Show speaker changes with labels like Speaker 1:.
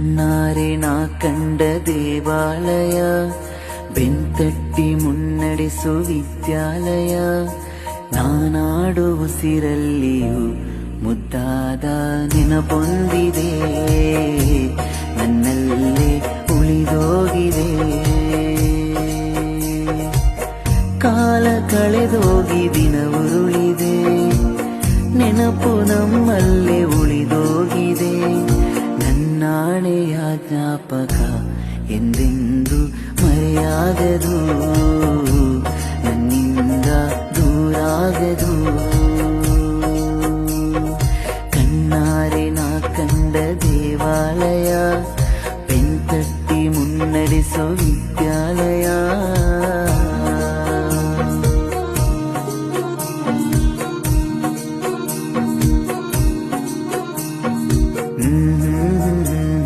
Speaker 1: ಕಣ್ಣಾರೆ ನಾ ಕಂಡ ದೇವಾಲಯ, ಬೆಂತಟ್ಟಿ ಮುನ್ನಡೆಸೋ ವಿದ್ಯಾಲಯ. ನಾನಾಡು ಉಸಿರಲ್ಲಿಯೂ ಮುದ್ದಾದ ನೆನಪೊಂದಿದೆ, ನನ್ನಲ್ಲೇ ಉಳಿದೋಗಿದೆ. ಕಾಲ ಕಳೆದೋಗಿ ದಿನ ಉರುಳಿದೆ, ನೆನಪು ನಮ್ಮಲ್ಲೇ ಉಳಿದೋಗಿದೆ. ನನ್ನಾಣೆಯ ಜ್ಞಾಪಕ ಎಂದೆಂದು ಮರೆಯಾಗದು, ನನ್ನಿಂದ ದೂರಾಗದು. ಕಣ್ಣಾರೆ ನಾ ಕಂಡ ದೇವಾಲಯ, ಬೆಂತಟ್ಟಿ ಮುನ್ನಡೆಸೋ